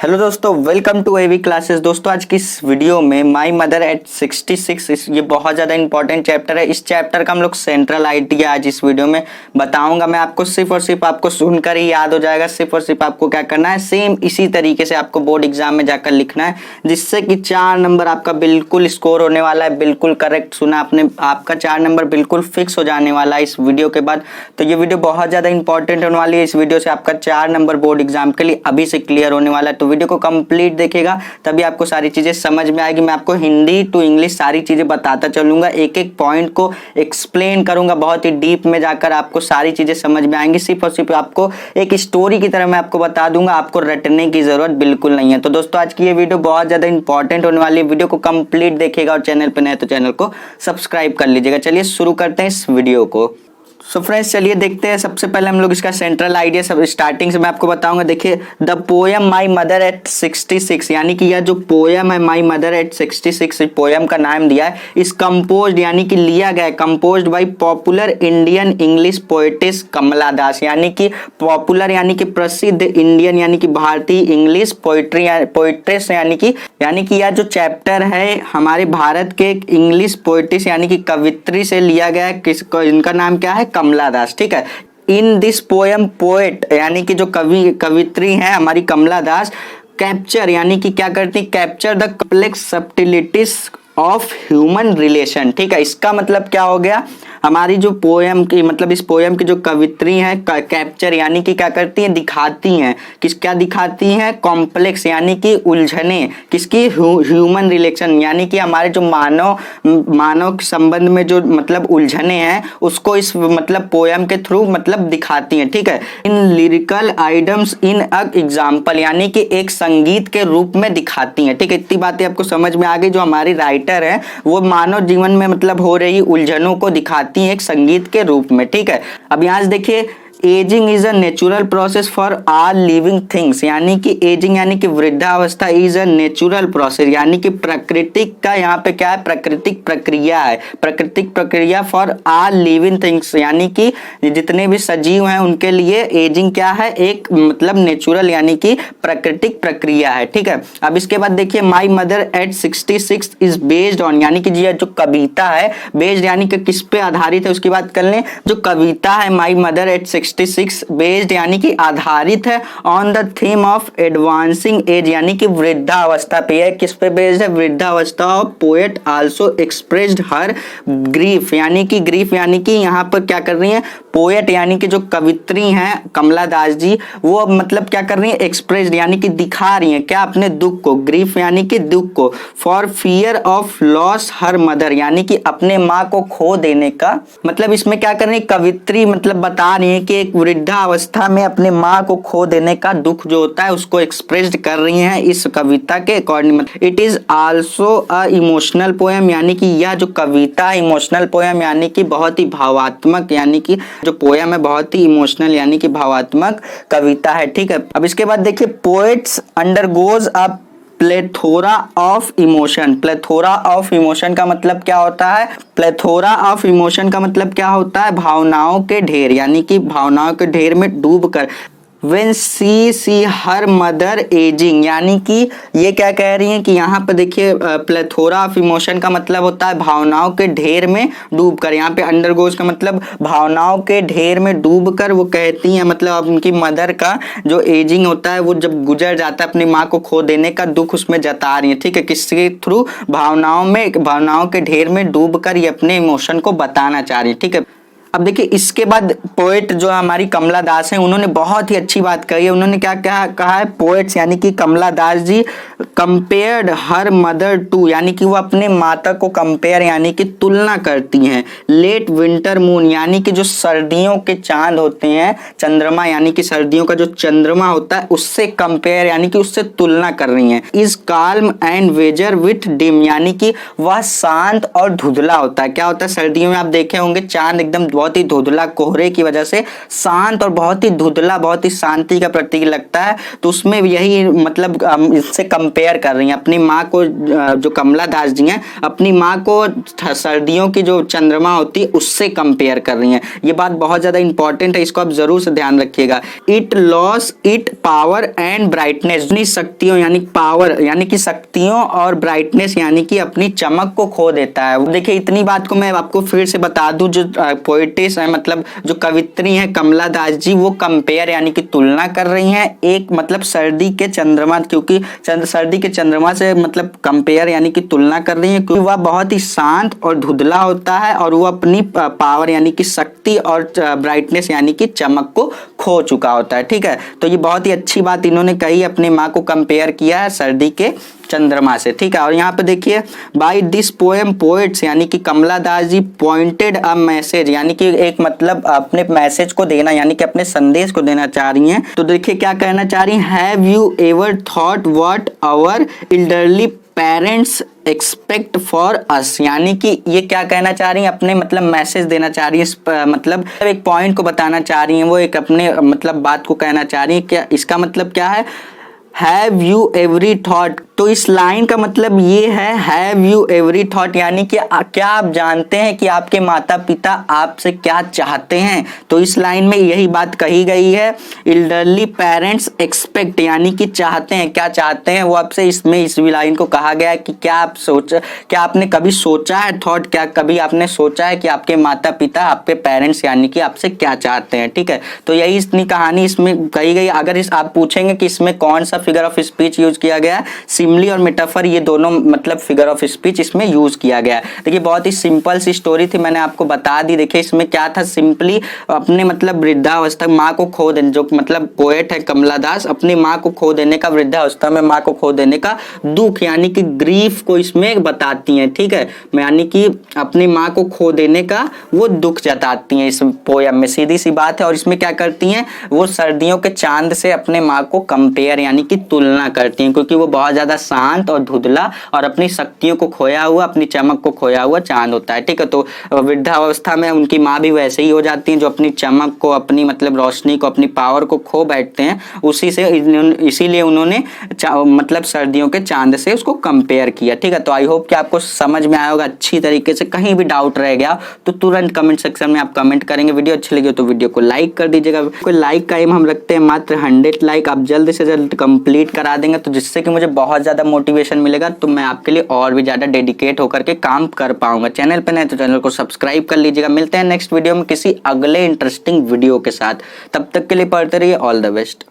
Hello दोस्तों, welcome to AV classes. दोस्तों आज की इस वीडियो में माई मदर एट 66 ये बहुत ज़्यादा इंपॉर्टेंट चैप्टर है। इस चैप्टर का हम लोग सेंट्रल आइडिया आज इस वीडियो में बताऊंगा। मैं आपको सिर्फ और सिर्फ आपको सुनकर ही याद हो जाएगा। सिर्फ और सिर्फ आपको क्या करना है, सेम इसी तरीके से आपको बोर्ड एग्जाम में जाकर लिखना है, जिससे कि 4 नंबर आपका बिल्कुल स्कोर होने वाला है। बिल्कुल करेक्ट सुना आपने, आपका 4 नंबर बिल्कुल फिक्स हो जाने वाला है इस वीडियो के बाद। तो ये वीडियो बहुत ज़्यादा इंपॉर्टेंट होने वाली है। इस वीडियो से आपका 4 नंबर बोर्ड एग्जाम के लिए अभी से क्लियर होने वाला है। तो वीडियो को कंप्लीट देखेगा तभी आपको सारी चीजें समझ में आएगी। मैं आपको हिंदी टू इंग्लिश सारी चीजें बताता चलूंगा, एक एक पॉइंट को एक्सप्लेन करूंगा, बहुत ही डीप में जाकर आपको सारी चीजें समझ में आएंगी। सिर्फ और सिर्फ आपको एक स्टोरी की तरह मैं आपको बता दूंगा, आपको रटने की जरूरत बिल्कुल नहीं है। तो दोस्तों आज की ये वीडियो बहुत ज्यादा इंपॉर्टेंट होने वाली है। वीडियो को कंप्लीट देखेगा और चैनल पर नए तो चैनल को सब्सक्राइब कर लीजिएगा। चलिए शुरू करते हैं इस वीडियो को। सो फ्रेंड्स चलिए देखते हैं। सबसे पहले हम लोग इसका सेंट्रल आइडिया सब स्टार्टिंग से मैं आपको बताऊंगा। देखिए, the poem my mother eight 66 यानी कि यह जो पोयम है माई मदर एट 66, पोयम का नाम दिया है, इस कंपोज्ड यानी कि लिया गया, composed by popular Indian English poetess Kamala Das, यानी कि पॉपुलर यानी कि प्रसिद्ध इंडियन यानी कि भारतीय इंग्लिश पोएट्रेस यानी कि यह जो चैप्टर है हमारे भारत के इंग्लिश पोएटिस यानी कि कवित्री से लिया गया है। इनका नाम क्या है? कमला दास। ठीक है। इन दिस पोएम पोएट यानी कि जो कवित्री हैं हमारी कमला दास कैप्चर यानी कि क्या करती, capture the complex subtleties of human relation. ठीक है, इसका मतलब क्या हो गया, हमारी जो पोएम की मतलब इस पोएम की जो कवित्री हैं कैप्चर यानी कि क्या करती हैं, दिखाती हैं। क्या दिखाती हैं? कॉम्प्लेक्स यानी कि उलझने, किसकी? ह्यूमन रिलेशन यानी कि हमारे जो मानव संबंध में जो मतलब उलझने हैं उसको इस मतलब पोएम के थ्रू मतलब दिखाती हैं। ठीक है। In lyrical items in a example यानी कि एक संगीत के रूप में दिखाती हैं। ठीक है, इतनी बातें आपको समझ में आ गई। जो हमारी राइटर है वो मानव जीवन में मतलब हो रही उलझनों को दिखाती एक संगीत के रूप में। ठीक है। अब यहां से देखिए, ageing is a natural process for all living things यानी कि एजिंग यानी कि वृद्धावस्था इज अ नेचुरल प्रोसेस यानी कि प्राकृतिक का यहाँ पे क्या है, प्राकृतिक प्रक्रिया है। प्राकृतिक प्रक्रिया फॉर ऑल लिविंग थिंग्स यानी कि जितने भी सजीव हैं उनके लिए एजिंग क्या है, एक मतलब नेचुरल यानी कि प्राकृतिक प्रक्रिया है। ठीक है। अब इसके बाद देखिए, my mother eight 66 is based on यानी कि जो कविता है बेस्ड यानी कि किस पे आधारित है उसकी बात कर लें। जो कविता है माई मदर एट 66 बेस्ड यानी कि आधारित है on the theme of advancing as यानी कि वृद्धावस्था पे है। किस पे बेस्ड है? वृद्धावस्था। Of poet also expressed her grief यानी कि यहाँ पर क्या कर रही है पोएट यानी कि जो कवित्री हैं कमला दास जी, वो मतलब क्या कर रही है, एक्सप्रेस्ड यानी कि दिखा रही हैं क्या, अपने दुख को, ग्रीफ यानी कि दुख को, for fear of loss her mother यानी कि अपने माँ को खो देने का मतलब इसमें क्या कर रही है कवित्री मतलब बता रही है कि एक वृद्धावस्था में अपने माँ को खो देने का दुख जो होता है उसको एक्सप्रेस्ड कर रही हैं इस कविता के according. It is also a emotional poem यानी कि यह जो कविता है इमोशनल पोएम यानी कि बहुत ही भावात्मक यानी कि जो पोएम है बहुत ही इमोशनल यानी कि भावात्मक कविता है। ठीक है। अब इसके बाद देखिए, poets undergoes a plethora of emotion. Plethora of emotion का मतलब क्या होता है? प्लेथोरा ऑफ इमोशन का मतलब क्या होता है? भावनाओं के ढेर यानी कि भावनाओं के ढेर में डूबकर। When she see her mother aging यानी कि ये क्या कह रही हैं कि यहाँ पर देखिए प्लेथोरा ऑफ इमोशन का मतलब होता है भावनाओं के ढेर में डूबकर। यहाँ पे अंडरगोज का मतलब भावनाओं के ढेर में डूबकर वो कहती हैं मतलब उनकी मदर का जो एजिंग होता है वो जब गुजर जाता है अपनी माँ को खो देने का दुख उसमें जता रही है। ठीक है। किसके थ्रू? भावनाओं के ढेर में डूबकर ये अपने इमोशन को बताना चाह रही है। ठीक है। अब देखिए, इसके बाद पोएट जो हमारी कमला दास हैं उन्होंने बहुत ही अच्छी बात कही है। उन्होंने क्या कहा है, पोएट्स यानी कि कमला Das ji compared her mother to यानी कि वो अपने माता को कंपेयर यानी कि तुलना करती हैं लेट विंटर मून यानी कि जो सर्दियों के चांद होते हैं, चंद्रमा यानी कि सर्दियों का जो चंद्रमा होता है उससे कंपेयर यानी कि उससे तुलना कर रही हैं। Is calm and wager with dim यानी कि वह शांत और धुंधला होता है। क्या होता है? सर्दियों में आप देखे होंगे चांद एकदम बहुत ही धुंधला कोहरे की वजह से शांत और बहुत ही धुंधला, बहुत ही शांति का प्रतीक लगता है। तो उसमें यही मतलब इससे कंपेयर कर रही हैं अपनी माँ को, जो कमला दास जी हैं अपनी माँ को सर्दियों की जो चंद्रमा होती है उससे कंपेयर कर रही हैं। ये बात बहुत ज्यादा इंपॉर्टेंट है, इसको आप जरूर से ध्यान रखिएगा। It loss it power and brightness, अपनी शक्तियों यानी पावर यानी कि शक्तियों और ब्राइटनेस यानी कि अपनी चमक को खो देता है। देखिए इतनी बात को मैं आपको फिर से बता दूं, जो पोएटिस है मतलब जो कवित्री है कमला दास जी, वो कंपेयर यानी कि तुलना कर रही हैं एक मतलब सर्दी के चंद्रमा, क्योंकि सर्दी के चंद्रमा से मतलब कंपेयर यानी कि तुलना कर रही है क्योंकि वह बहुत ही शांत और धुंधला होता है और वो अपनी पावर यानी कि शक्ति और ब्राइटनेस यानी कि चमक को खो चुका होता है। ठीक है, तो ये बहुत ही अच्छी बात इन्होंने कही, अपनी माँ को कंपेयर किया है सर्दी के चंद्रमा से। ठीक है, और यहाँ पे देखिए बाय दिस पोएम पोएट्स यानी कि कमला Das ji pointed a message यानी कि एक मतलब अपने मैसेज को देना यानी कि अपने संदेश को देना चाह रही हैं। तो देखिए क्या कहना चाह रही हैं, have you ever thought what our elderly parents expect for us, यानी कि ये क्या कहना चाह रही हैं, अपने मतलब मैसेज देना चाह रही है, मतलब एक पॉइंट को बताना चाह रही हैं, वो एक अपने मतलब बात को कहना चाह रही है। क्या इसका मतलब क्या है, हैव यू एवरी थॉट, तो इस लाइन का मतलब ये है हैव यू एवरी थॉट यानी कि क्या आप जानते हैं कि आपके माता पिता आपसे क्या चाहते हैं। तो इस लाइन में यही बात कही गई है, एल्डरली पेरेंट्स एक्सपेक्ट यानी कि चाहते हैं, क्या चाहते हैं वो आपसे, इसमें इस लाइन को कहा गया है कि क्या आपने कभी सोचा है, थॉट क्या कभी आपने सोचा है कि आपके माता पिता आपके पेरेंट्स यानी कि आपसे क्या चाहते हैं। ठीक है, तो यही इतनी कहानी इसमें कही गई। अगर आप पूछेंगे कि इसमें कौन सा फिगर ऑफ स्पीच यूज किया गया है, सिमली और मेटाफर ये दोनों मतलब फिगर ऑफ स्पीच इसमें यूज किया गया है। देखिए बहुत ही सिंपल सी स्टोरी थी, मैंने आपको बता दी। देखिए इसमें क्या था, सिंपली अपने मतलब वृद्धावस्था माँ को खो देने, जो मतलब पोएट है कमला दास, अपनी माँ को खो देने का, वृद्धावस्था में माँ को खो देने का दुख यानी कि ग्रीफ को इसमें बताती हैं। ठीक है, यानी कि अपनी माँ को खो देने का वो दुख जताती हैं इस पोयम में, सीधी सी बात है। और इसमें क्या करती हैं, वो सर्दियों के चांद से अपने माँ को कंपेयर यानी कि तुलना करती हैं, क्योंकि वो बहुत ज्यादा शांत और धुंधला और अपनी शक्तियों को खोया हुआ, अपनी चमक को खोया हुआ चांद होता है। ठीक है, तो वृद्धावस्था में उनकी माँ भी वैसे ही हो जाती हैं, जो अपनी चमक को, अपनी मतलब रोशनी को, अपनी पावर को खो बैठते हैं, इसीलिए उन्होंने मतलब सर्दियों के चांद से उसको कंपेयर किया। ठीक है, तो आई होप कि आपको समझ में आया होगा अच्छी तरीके से। कहीं भी डाउट रह गया तो तुरंत कमेंट सेक्शन में आप कमेंट करेंगे। वीडियो अच्छी लगी तो वीडियो को लाइक कर दीजिएगा। कोई लाइक का एम हम रखते हैं मात्र 100 लाइक, आप जल्द से जल्द कंप्लीट करा देंगे तो जिससे कि मुझे बहुत ज्यादा मोटिवेशन मिलेगा, तो मैं आपके लिए और भी ज्यादा डेडिकेट होकर के काम कर पाऊंगा। चैनल पे नए तो चैनल को सब्सक्राइब कर लीजिएगा। मिलते हैं नेक्स्ट वीडियो में किसी अगले इंटरेस्टिंग वीडियो के साथ, तब तक के लिए पढ़ते रहिए। All the best.